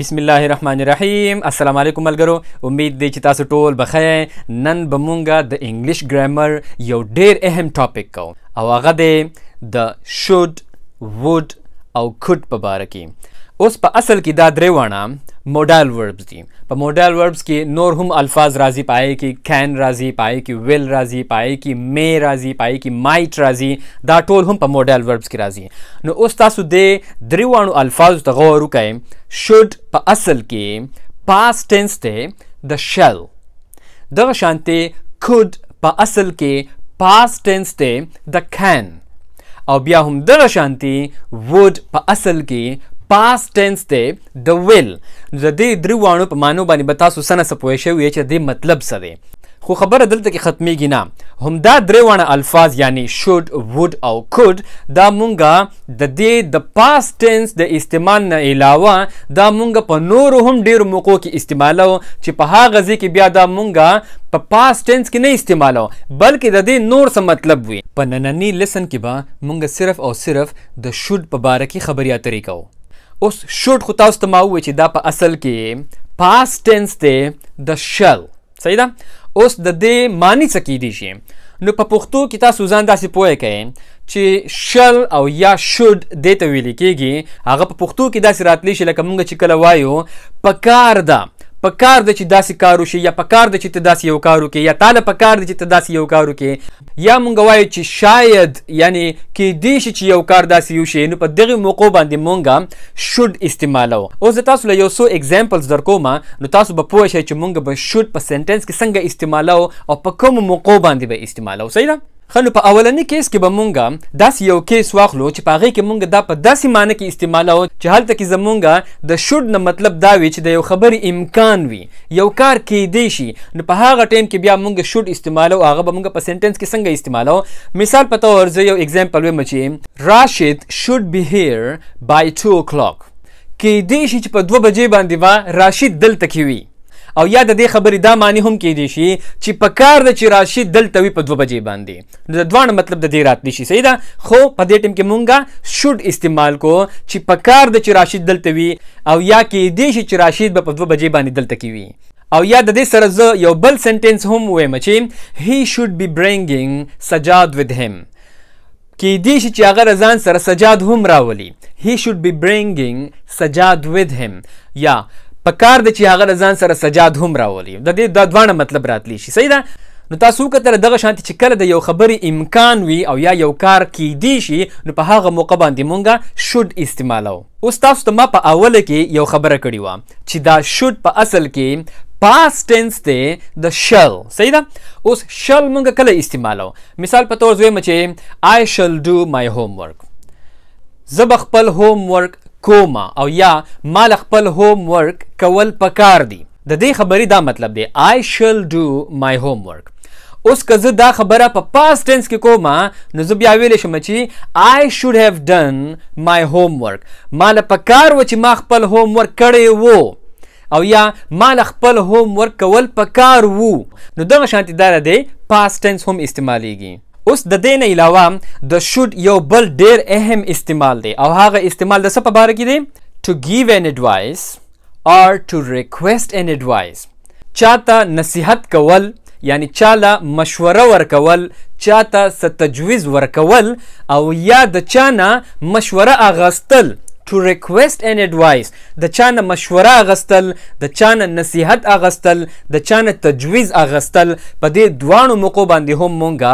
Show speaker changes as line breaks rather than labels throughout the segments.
بسم الله الرحمن الرحیم. السلام علیکم ملګرو، امید دی چې تاسو ټول بخیر. نن به مونږه د انګلیش ګرامر یو ډیر اهم ټاپک کوو او هغه دی د should, would او could په باره کې. اوس په اصل کې دا درې وانه موډال وربز دي. په موډال وربز کې نور هم الفاظ راځي، پای کې can راځي، پای کې will راځي، پای کې may راځي، پای کې might راځي. دا ټول هم په موډال وربز کې راځي. نو اوس تاسو د درې وانو الفاظو ته غور وکړئ. should په اصل کې past tense دی د shall. دغه شانتي could په اصل کې past tense دی د can. او بیا هم دغه شانتي would په اصل کې past tense دی د will. د دې درې وانو په معنو باندې به تاسو څه نه پوه شوي چې د مطلب څه دی. خو خبره دلته کې ختمیږي نه. همدا درې وانه الفاظ یعنی should, would او could دا مونږه د دې د past tense د استعمال نه علاوه دا مونږه په نورو هم ډیرو موقعو کې استعمالو چې په هغه ځای کې بیا دا مونږه په past tense کې نه استعمالو بلکې د دې نور څه مطلب وي. په نننی لیسن کې به مونږه صرف او صرف د should په باره کې خبرې اترې کوو. اوس should خو تاسو ته ما وویل چې دا په اصل کې past tense دی د shall. صحیح ده؟ اوس د دې معنی څه کیدی شي؟ نو په پښتو کې تاسو ځان داسې پوه کړئ چې shall او یا should دې ته ویل کېږي. هغه په پښتو کې داسې راتلی شي لکه مونږ چې کله وایو پکار ده، پکار ده چې داسې کار وشي، یا پکار ده چې ته داسې یو کار وکړې، یا تاله پکار ده چې ته داسې یو کار وکړې. یا مونږ وایو چې شاید یعنی کیدی شي چې یو کار داسې وشي. نو په دغه موقع باندې مونږ should استعمالو. اوس زه تاسو له یو څو اگزامپلز درکوم نو تاسو به پوه شئ چې مونږ به should په سنټنس کې څنګه استعمالو او په کوم موقع باندې به استعمالو. صحیح ده؟ خلو په اولنی کیس کې به مونږه داسې یو کیس واخلو چې په هغې کې مونږ دا په داسې معنی کې استعمالو چې هلته کې زمونږه د should نه مطلب دا وي چې د یو خبرې امکان وي، یو کار کیدی شي. نو په هغه ټایم کې بیا مونږ should استعمالو، هغه به مونږ په سنټنس کې څنګه استعمالو. مثال په طور زه یو اگزامپل وایم چې راشد should be here by 2 o'clock. کیدی شي چې په 2 بجې باندې به راشد دلته کې وي. او یا د دې خبرې دا معنی هم کیدی شي چې په کار ده چې راشد دلته وي په 2 بجې باندې. نو د دواړه مطلب د دې راتلی شي. صحیح ده؟ خو په دې ټیم کې مونږه should استعمال کو چې په کار ده چې راشد دلته وي، او یا کیدی شي چې راشد به په 2 بجې باندې دلته کې وي. او یا د دې سره زه یو بل سنټنس هم وایم چې he should be bringing سجاد with him. کیدی شي چې هغه ځان سره سجاد هم راولي. he should be bringing سجاد with him. یا پکار د چې هغه ځان سره سجاد هم راولي. د دې د دوانه مطلب راتلی شي. صحیح ده؟ نو تاسو کتل دغه شانتي چې کله د یو خبرې امکان وي او یا یو کار کیدی شي نو په هغه موقع باندې مونږه should استعمالو. اوس تاسو ته ما په اوله کې یو خبره کړې وه چې دا should په اصل کې past tense دی د shall. صحیح ده؟ اوس shall مونږ کله استعمالو؟ مثال په طور وایم چې I shall do my homework. زه به خپل هوم ورک کوم او یا مال خپل هوم ورک کول پکار دی. د دې خبرې دا مطلب دی I shall do my homework. اوس که زه دا خبره په past tense کې کوم نو زه بیا ویلی شم چې I should have done my homework. مال پکار و چې ما خپل هوم ورک کړی وو، او یا مال خپل هوم ورک کول پکار وو. نو دغه شانتي دا دی past tense هم استعمالیږي. اوس د دې نه علاوه د should یو بل ډیر اهم استعمال دی، او هغه استعمال د څه په باره کې دی؟ to give an advice or to request an advice. چاته نصیحت کول یعنی چاله مشوره ورکول، چاته څه تجویز ورکول، او یا د چانه مشوره اغستل. to request an advice د چانه مشوره اغستل، د چانه نصیحت اغستل، د چانه تجویز اغستل. په دې دوانو موقعو باندې هم مونږه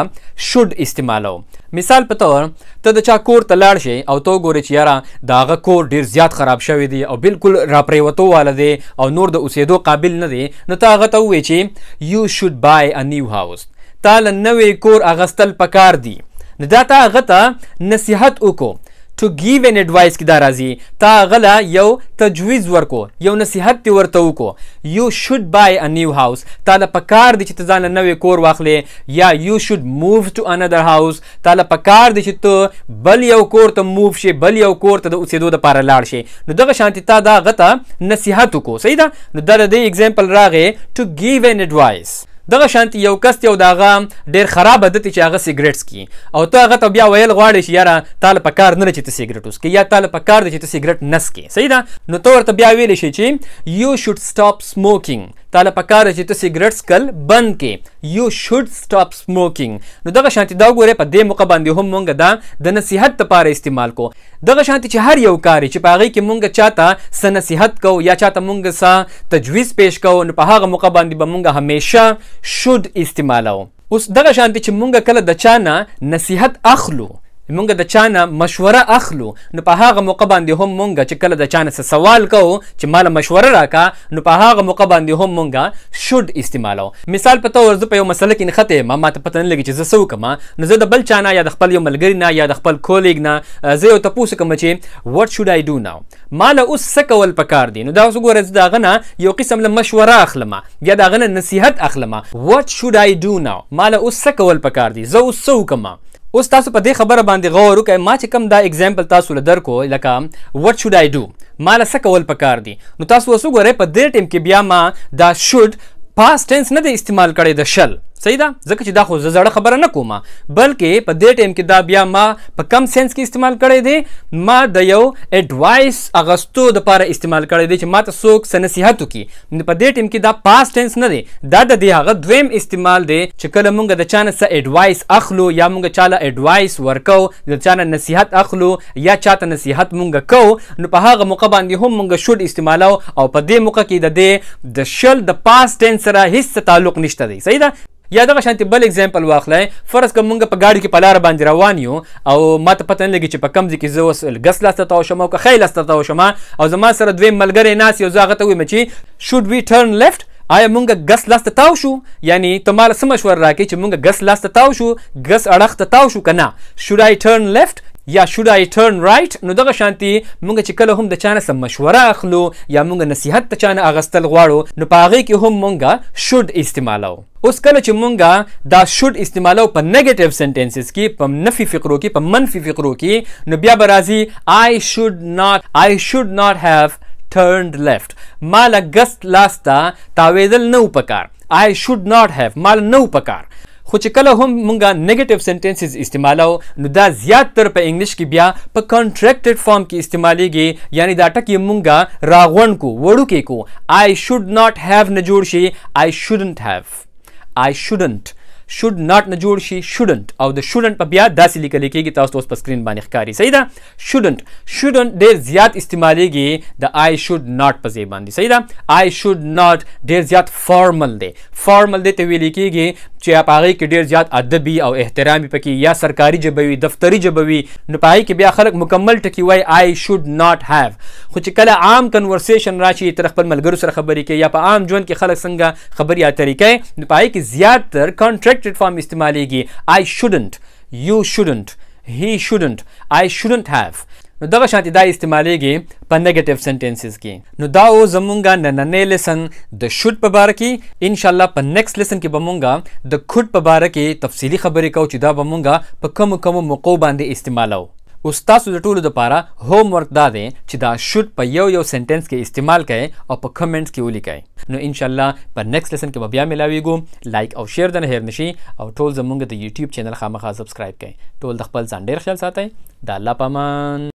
should استعمالو. مثال په طور ته د چا کور ته لاړ شي او ته وګورې چې یاره د هغه کور ډیر زیات خراب شوی دی او بالکل راپریوتو والا دی او نور د اوسېدو قابل نه دی. نو ته هغه ته ووایې چې you should buy a new house. تا له نوی کور اغستل پکار دی. نو دا ته هغه ته نصیحت وکړو. to give an advice کې دا راځي تا غلا یو تجویز ورکو، یو نصیحت تی ورته وکړو. you should buy a new house. تا له پکار دی چې ته ځان نوې کور واخلې، یا you should move to another house. تا له پکار دی چې ته بل یو کور ته موو شي، بل یو کور ته د اوسېدو دپاره لاړ شي. نو دغه شانتي تا دا هغه ته نصیحت وکړو. صحیح ده؟ نو دا د دې اگزامپل راغی to give an advice. دغه شانتي یو کس یو دغه ډیر خراب عادت چې هغه سیګریټ څکي او ته هغه ته بیا ویل غواړې چې یاره تاله په کار نه چې ته سیګریټ وڅکې یا تاله په کار دی چې ته سیګریټ نه څکې، صحیح ده؟ نو ته ورته بیا ویلی شي چې یو شوډ سټاپ سموکینګ، تاله په کار دی چې ته سیګریټ څکل بند کې، یو شوډ سټاپ سموکینګ. نو دغه شانتي دا وګورئ په دې موقع باندې هم مونږ دا د نصیحت لپاره استعمال کو. دغه شانتي چې هر یو کار چې په هغې کې مونږ چاته څه نصیحت کوو یا چاته مونږ څه تجویز پیش کوو نو په هغه موقع باندې به مونږ همیشه شوډ استعمالو. اوس دغه شانتي چې مونږ کله د چا نه نصیحت اخلو، مونږ د چا نه مشوره اخلو، نو په هغه موقع باندې هم مونږ چې کله د چا نه سوال کوو چې ماله مشوره راکا، نو په هغه موقع باندې هم مونږ شوډ استعمالو. مثال په تور زه په یو مسله کې نښته یم، ما ته پته نه لګي چې زه څه وکړم، نو زه د بل چا نه یا د خپل یو ملګري نه یا د خپل کولیګ نه زه یو تپوس کوم چې what should I do now، ماله اوس څه کول پکار دي. نو دا اوس وګوره زه د هغه نه یو قسم له مشوره اخلم یا د هغه نه نصیحت اخلم. what should I do now، ماله اوس څه کول پکار دي، زه اوس څه وکړم. اوس تاسو په دې خبره باندې غور وکړئ، ما چې کوم دا اگزامپل تاسو له درکو لکه what should I do، ماله څه کول پکار دي. نو تاسو اوس وګورئ په دې ټیم کې بیا ما دا should past tense نه دی استعمال کړی د shall، صحیح ده؟ ځکه چې دا خو زه زړه خبره نه کوم، بلکې په دې ټیم کې دا بیا ما په کم سینس کې استعمال کړی دی، ما د یو اډوایس اغستو دپاره استعمال کړی دی چې ما ته څوک څه نصیحت وکړي. نو په دې ټیم کې دا پاست ټینس نه دی، دا د دې هغه دویم استعمال دی چې کله مونږ د چا نه څه اډوایس اخلو یا مونږ چاله اډوایس ورکو، د چا نه نصیحت اخلو یا چاته نصیحت مونږ کوو، نو په هغه موقع باندې هم مونږ شوډ استعمالو او په دې موقع کې د دې د شل د پاست ټینس سره هیڅ تعلق نشته دی، صحیح ده؟ یا دغه شانتي بل اگزامپل واخلئ، فرض که مونږ په ګاډي کې په لاره باندې روان یو او ما ته پته نه لګي چې په کوم ځای کې زه اوس ګس لاسته تاو شم او که ښی لاسته تاو شم او زما سره دویم ملګری ناست یو، زه هغه ته ویم چې should we turn left، آیا مونږ ګس لاسته تاو شو؟ یعنی ته ماله څه مشوره راکړې چې مونږ ګس لاسته تاو شو، ګس اړخ ته تاو شو که نه، should I turn left یا should I turn right. نو دغه شانتي مونږ چې کله هم د چا نه څه مشوره اخلو یا مونږ نصیحت د چا نه اغستل غواړو، نو په هغې کې هم مونږ should استعمالو. اوس کله چې مونږ دا should استعمالو په نیگیټیو سنټنسز کې، په نفي فقرو کې، په منفي فقرو کې، نو بیا به راځي I should not have turned left، ماله ګس لاسته تاویدل نه و پکار، I should not have مال نه و پکار. خو چې کله هم مونږه نیگیټیو سنټنسز استعمالو نو دا زیات تر په انګلیش کې بیا په کنټریکټډ فارم کې استعمالیږي، یعنی دا ټکي مونږه راغونډ کو، وړوکی کو. I should not have نه جوړ شي I shouldn't have، I shouldn't، should not نه جوړ شي shouldn't، او د shouldn't په بیا داسې لیکل کېږي، تاسو اوس په سکرین باندې ښکاري، صحیح ده؟ shouldn't ډېر زیات استعمالیږي د I should not په ځای باندې، صحیح ده؟ I should not ډېر زیات فارمل دی، فارمل دی ته ویل کېږي چې په هغې کې ډېر زیات ادبي او احترامي پکې یا سرکاري ژبه وي، دفتري ژبه وي، نو په هغې کې بیا خلک مکمل ټکي وایي I should not have. خو چې کله عام کنورسیشن راشي، تر خپل ملګرو سره خبرې کوي یا په عام ژوند کې خلک څنګه خبرې اترې کوي، نو په هغې کې زیات تر کنټریکټډ فارم استعمالیږي. I shouldn't، you shouldn't، he shouldn't، I shouldn't have. نو دغه شانتي دا استعمالیږي په نیگیټیو سنټنسز کې. نو دا و زمونږه نننی لیسن د شوډ په باره کې. انشاءالله په نیکسټ لیسن کې به مونږه د کوډ په باره کې تفصیلي خبرې کوو چې دا به مونږه په کومو موقعو باندې استعمالو. اوس تاسو د ټولو دپاره هوم ورک دا دی چې دا شوډ په یو سنټنس کې استعمال کړئ او په کمنټس کې ولیکئ. نو انشاءالله په نیکسټ لیسن کې به بیا ملاویږو. لایک او شیر د نه هیر نشي او ټول زمونږ د یوټیوب چینل خامخا سبسکرایب کړئ. ټول د خپل ځان ډېر خیال ساتئ. د الله په امان.